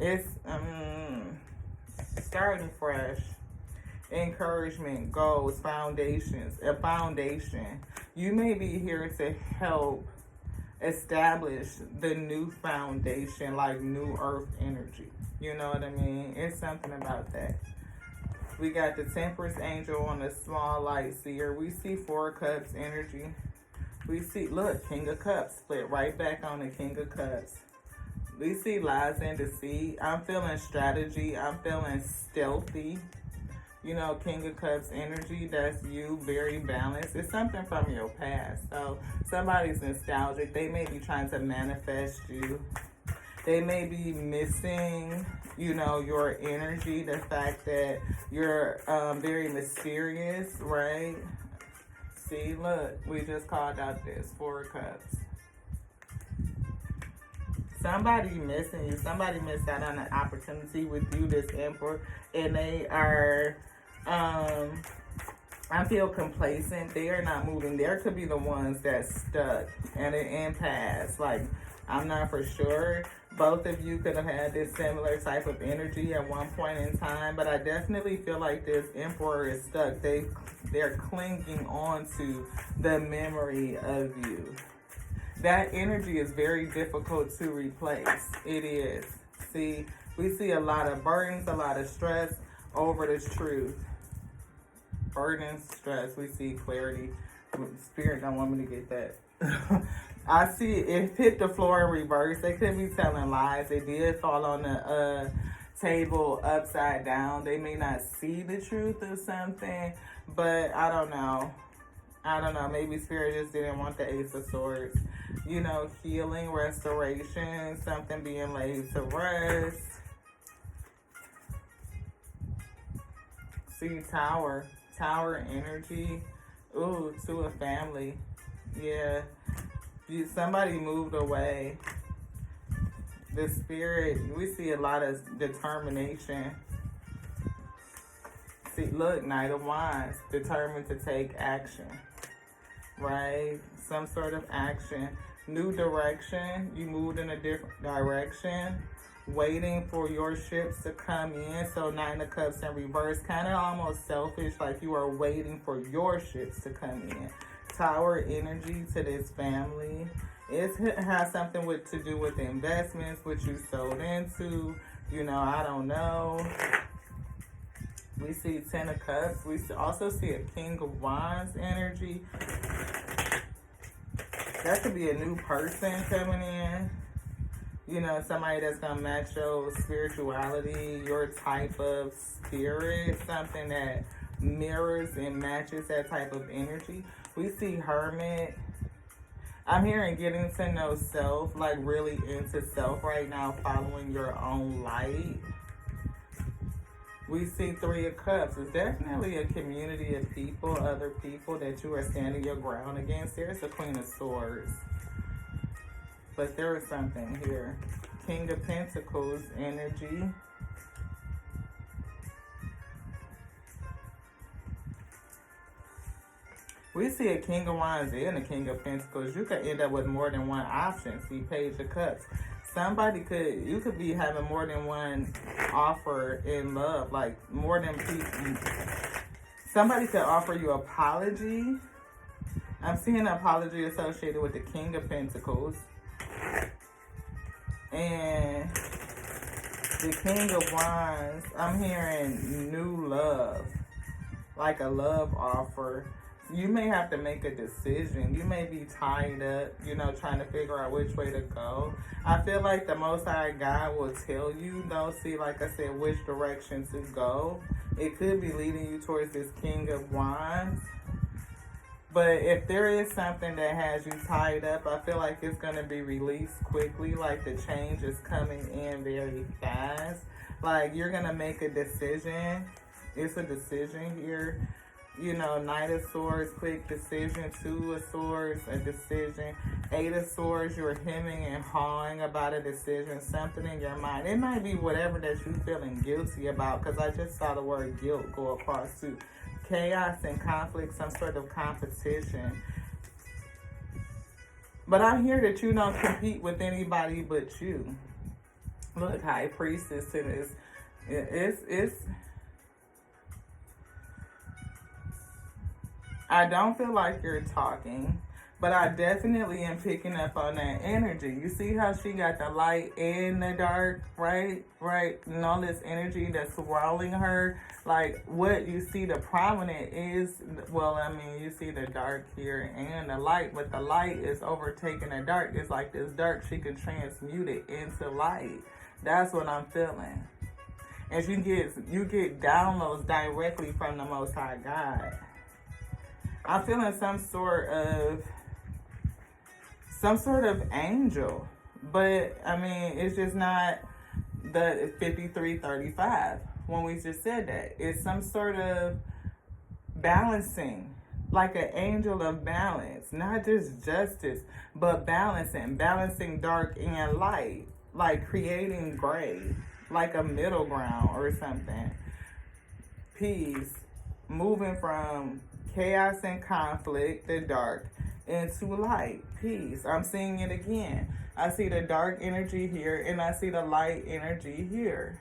It's, starting fresh. Encouragement, goals, foundations, a foundation. You may be here to help establish the new foundation, like new earth energy. You know what I mean? It's something about that. We got the Temperance Angel on the small light seer. We see 4 Cups energy. We see, look, King of Cups split right back on the King of Cups. We see lies and deceit. I'm feeling strategy. I'm feeling stealthy. You know, King of Cups energy, that's you, very balanced. It's something from your past. So somebody's nostalgic. They may be trying to manifest you. They may be missing, you know, your energy, the fact that you're very mysterious, right? See, look, we just called out this 4 Cups. Somebody missing you. Somebody missed out on an opportunity with you, this Emperor, and they are, I feel complacent. They are not moving. There could be the ones that's stuck at an impasse. Like, I'm not for sure. Both of you could have had this similar type of energy at one point in time, but I definitely feel like this Emperor is stuck. They're clinging on to the memory of you. That energy is very difficult to replace. It is. See, we see a lot of burdens, a lot of stress over this truth. Burdens, stress, we see clarity. Spirit don't want me to get that. I see it hit the floor in reverse. They could be telling lies. They did fall on the table upside down. They may not see the truth of something, but I don't know. I don't know. Maybe Spirit just didn't want the Ace of Swords. You know, healing, restoration, something being laid to rest. See, Tower. Tower energy. Ooh, to a family. Yeah. Somebody moved away. The Spirit, we see a lot of determination. See, look, Knight of Wands, determined to take action, right? Some sort of action. New direction. You moved in a different direction. Waiting for your ships to come in. So 9 of Cups in reverse. Kind of almost selfish, like you are waiting for your ships to come in. Tower energy to this family. It has something to do with investments, which you sold into. You know, I don't know. We see 10 of Cups. We also see a King of Wands energy. That could be a new person coming in. You know, somebody that's going to match your spirituality, your type of spirit, something that mirrors and matches that type of energy. We see Hermit. I'm hearing getting to know self, like really into self right now, following your own light. We see 3 of Cups. It's definitely a community of people, other people that you are standing your ground against. There's the Queen of Swords. But there is something here. King of Pentacles energy. We see a King of Wands and a King of Pentacles. You could end up with more than one option. See, Page of Cups. You could be having more than one offer in love. Like, more than people. Somebody could offer you apology. I'm seeing an apology associated with the King of Pentacles. And the King of Wands, I'm hearing new love. Like a love offer. You may have to make a decision. You may be tied up, you know, trying to figure out which way to go. I feel like the Most High God will tell you, though, see, like I said, which direction to go. It could be leading you towards this King of Wands. But if there is something that has you tied up, I feel like it's going to be released quickly. Like the change is coming in very fast. Like you're going to make a decision. It's a decision here. You know, Knight of Swords, quick decision. 2 of Swords, a decision. 8 of Swords, you're hemming and hawing about a decision. Something in your mind. It might be whatever that you're feeling guilty about. Because I just saw the word guilt go across too. Chaos and conflict, some sort of competition. But I hear that you don't compete with anybody but you. Look, High Priestess to this. It's I don't feel like you're talking, but I definitely am picking up on that energy. You see how she got the light and the dark, right? Right? And all this energy that's swirling her. Like what you see the prominent is, well, I mean, you see the dark here and the light, but the light is overtaking the dark. It's like this dark, she can transmute it into light. That's what I'm feeling. And you get downloads directly from the Most High God. I'm feeling some sort of angel, but I mean, it's just not the 5335 when we just said that. It's some sort of balancing, like an angel of balance, not just justice, but balancing dark and light, like creating gray, like a middle ground or something. Peace, moving from chaos and conflict, the dark, into light, peace. I'm seeing it again. I see the dark energy here, and I see the light energy here.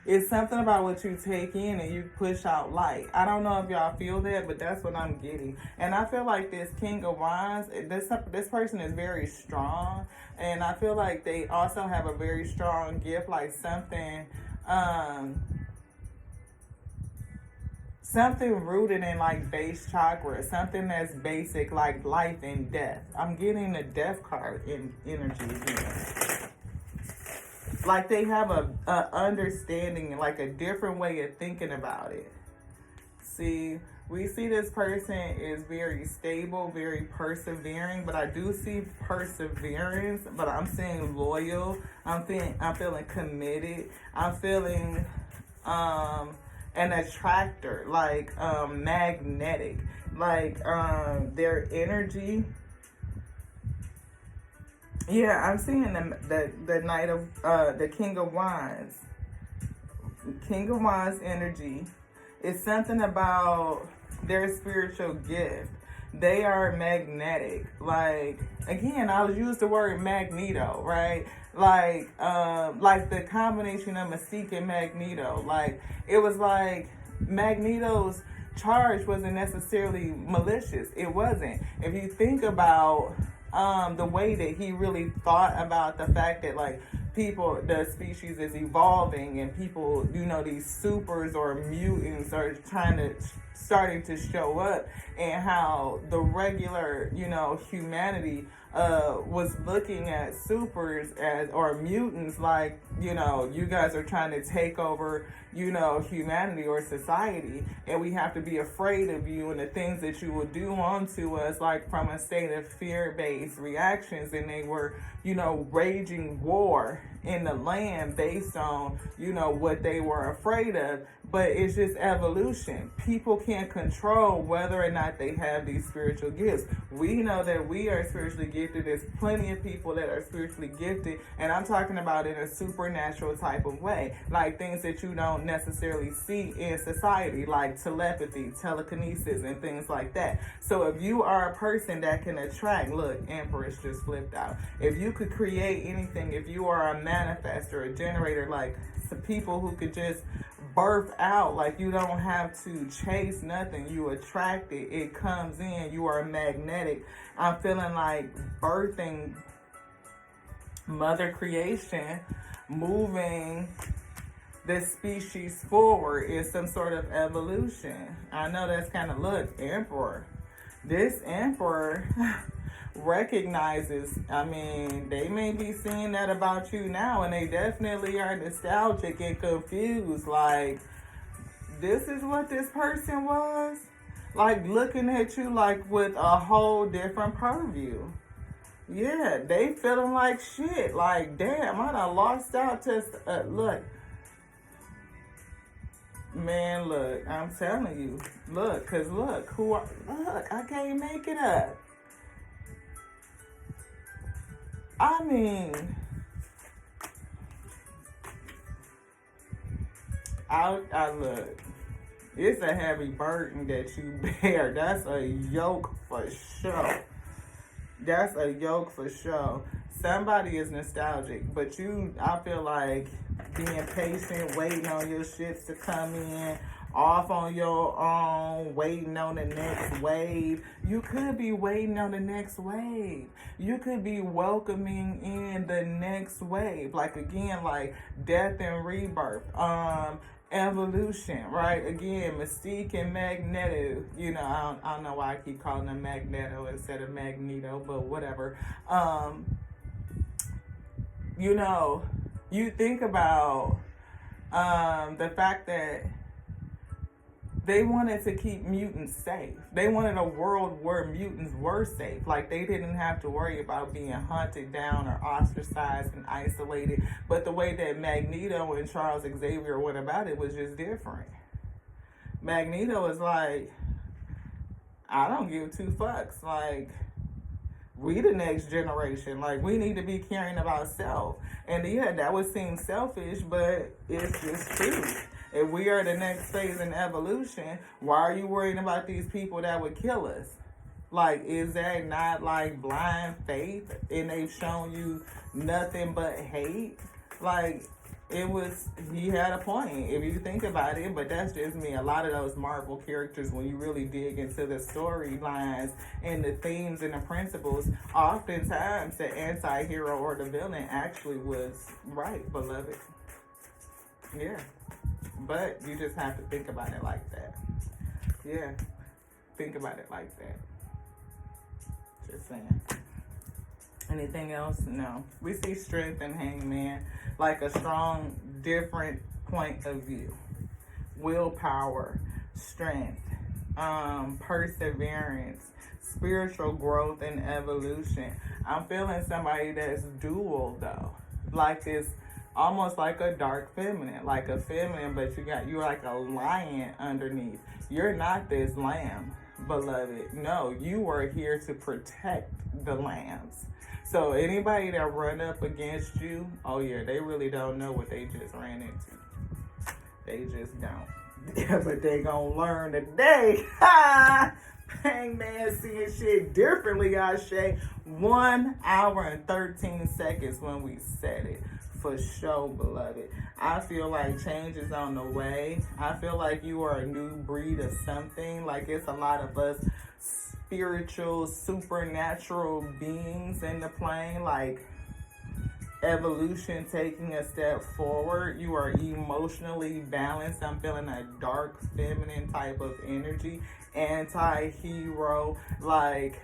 It's something about what you take in and you push out light. I don't know if y'all feel that, but that's what I'm getting. And I feel like this King of Wands, this person is very strong, and I feel like they also have a very strong gift, like something something rooted in like base chakra, something that's basic like life and death. I'm getting the death card in energy here. Like they have a understanding, like a different way of thinking about it. See, we see this person is very stable, very persevering, but I do see perseverance, but I'm seeing loyal. I'm feeling committed. I'm feeling an attractor, like magnetic, like their energy. Yeah, I'm seeing the Knight of the King of Wands. King of Wands energy. It's something about their spiritual gift. They are magnetic. Like, again, I'll use the word magneto, right? Like the combination of Mystique and Magneto. Like, it was like Magneto's charge wasn't necessarily malicious. It wasn't. If you think about the way that he really thought about the fact that, like, people, the species is evolving, and people, you know, these supers or mutants are starting to show up, and how the regular, you know, humanity was looking at supers as, or mutants, like, you know, you guys are trying to take over, you know, humanity or society, and we have to be afraid of you and the things that you will do onto us, like from a state of fear-based reactions. And they were, you know, raging war in the land based on, you know, what they were afraid of. But it's just evolution. People can't control whether or not they have these spiritual gifts. We know that we are spiritually gifted. There's plenty of people that are spiritually gifted, and I'm talking about in a supernatural type of way, like things that you don't necessarily see in society, like telepathy, telekinesis, and things like that. So if you are a person that can attract, look, Empress just flipped out. If you could create anything, if you are a manifester, a generator, like some people who could just birth out, like you don't have to chase nothing, you attract it, it comes in, you are magnetic. I'm feeling like birthing, mother creation, moving the species forward is some sort of evolution. I know that's kind of, look, Emperor. This Emperor recognizes, I mean, they may be seeing that about you now, and they definitely are nostalgic and confused, like, this is what this person was? Like, looking at you like with a whole different purview. Yeah, they feeling like shit, like, damn, I done lost out to, look, man, look, I'm telling you, look, cause look, look, I can't make it up. I mean, I look, it's a heavy burden that you bear. That's a yoke for sure. That's a yoke for sure. Somebody is nostalgic, but you, I feel like being patient, waiting on your shits to come in, off on your own, waiting on the next wave. You could be waiting on the next wave. You could be welcoming in the next wave. Like, again, like death and rebirth, evolution, right? Again, Mystique and Magneto. You know, I don't know why I keep calling them Magneto instead of Magneto, but whatever. You know, you think about the fact that they wanted to keep mutants safe. They wanted a world where mutants were safe. Like, they didn't have to worry about being hunted down or ostracized and isolated. But the way that Magneto and Charles Xavier went about it was just different. Magneto is like, I don't give two fucks. Like, we the next generation. Like, we need to be caring about self. And yeah, that would seem selfish, but it's just true. If we are the next phase in evolution, why are you worrying about these people that would kill us? Like, is that not like blind faith? And they've shown you nothing but hate? Like, he had a point if you think about it, but that's just me. A lot of those Marvel characters, when you really dig into the storylines and the themes and the principles, oftentimes the anti-hero or the villain actually was right, beloved. Yeah. But you just have to think about it like that. Yeah. Think about it like that. Just saying. Anything else? No. We see strength in Hangman, like a strong, different point of view. Willpower, strength, perseverance, spiritual growth and evolution. I'm feeling somebody that's dual though. Like this, almost like a dark feminine. Like a feminine, but you're like a lion underneath. You're not this lamb, beloved. No, you are here to protect the lambs. So anybody that run up against you, oh yeah, they really don't know what they just ran into. They just don't. Yeah, but they gonna learn today. Hangman seeing shit differently, Ashe. 1 hour and 13 seconds when we said it. For sure, beloved. I feel like change is on the way. I feel like you are a new breed of something. Like it's a lot of us spiritual, supernatural beings in the plane. Like evolution taking a step forward. You are emotionally balanced. I'm feeling a dark feminine type of energy, anti-hero, like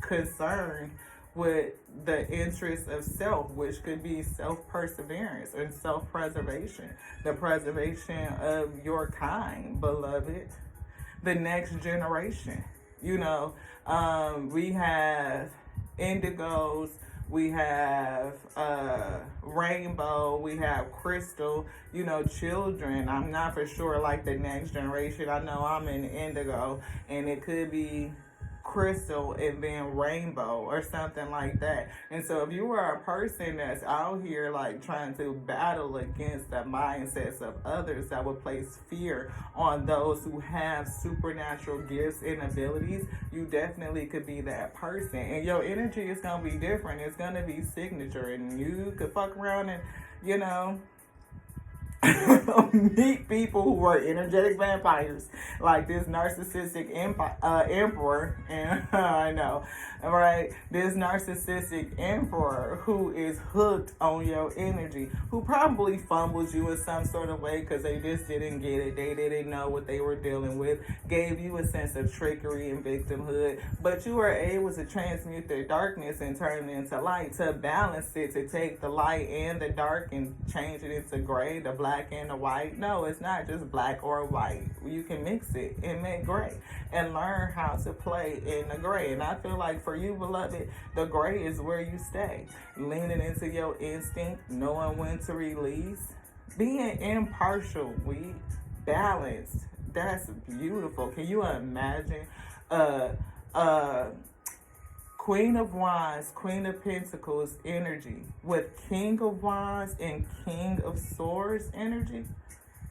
concern with the interest of self, which could be self-perseverance and self-preservation, the preservation of your kind, beloved, the next generation. You know, we have indigos, we have rainbow, we have crystal, you know, children. I'm not for sure like the next generation. I know I'm in indigo, and it could be crystal and then rainbow or something like that. And so if you are a person that's out here like trying to battle against the mindsets of others that would place fear on those who have supernatural gifts and abilities, you definitely could be that person. And your energy is going to be different. It's going to be signature, and you could fuck around and, you know, meet people who are energetic vampires, like this narcissistic emperor, and I know, right? This narcissistic emperor who is hooked on your energy, who probably fumbles you in some sort of way because they just didn't get it, they didn't know what they were dealing with, gave you a sense of trickery and victimhood, but you were able to transmute their darkness and turn it into light, to balance it, to take the light and the dark and change it into gray, the black and the white. No, it's not just black or white. You can mix it and make gray and learn how to play in the gray. And I feel like for you, beloved, the gray is where you stay. Leaning into your instinct, knowing when to release, being impartial, balanced. That's beautiful. Can you imagine Queen of Wands, Queen of Pentacles energy with King of Wands and King of Swords energy?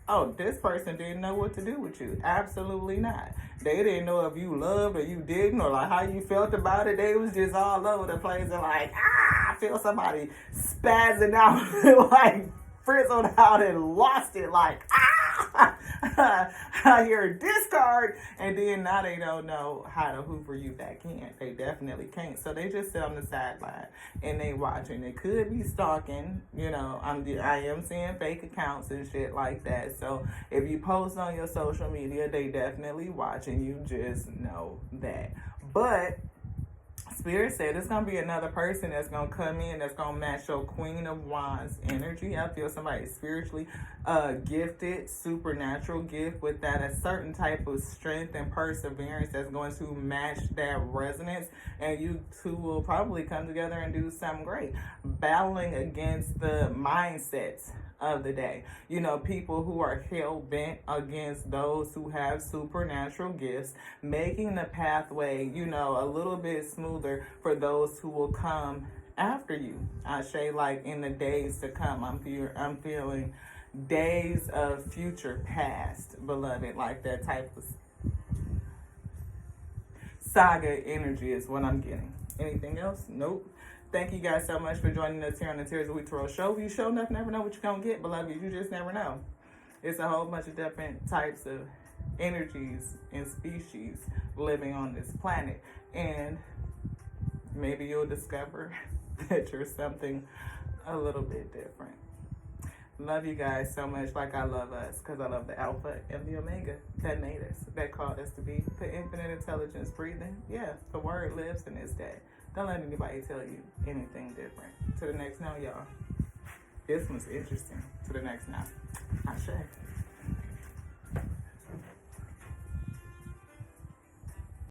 Oh, this person didn't know what to do with you. Absolutely not. They didn't know if you loved or you didn't, or like how you felt about it. They was just all over the place and like, I feel somebody spazzing out, like frizzled out and lost it, like, I hear a discard, and then now they don't know how to hoover you back in. They definitely can't. So they just sit on the sideline and they watching. They could be stalking, you know. I am seeing fake accounts and shit like that. So if you post on your social media, they definitely watching. You just know that. But Spirit said it's going to be another person that's going to come in that's going to match your Queen of Wands energy. I feel somebody spiritually gifted, supernatural gift with that, a certain type of strength and perseverance that's going to match that resonance. And you two will probably come together and do something great. Battling against the mindsets of the day. You know, people who are hell-bent against those who have supernatural gifts, making the pathway, you know, a little bit smoother for those who will come after you. I say, like, in the days to come. I'm feeling days of future past, beloved, like that type of saga energy is what I'm getting. Anything else? Nope. Thank you guys so much for joining us here on the Tears of Week Tarot Show. You show enough, never know what you're going to get, beloved. You just never know. It's a whole bunch of different types of energies and species living on this planet. And maybe you'll discover that you're something a little bit different. Love you guys so much like I love us, because I love the Alpha and the Omega detonators that called us to be the infinite intelligence breathing. Yeah, the word lives in this day. Don't let anybody tell you anything different. To the next now, y'all. This was interesting. To the next now. Ashe.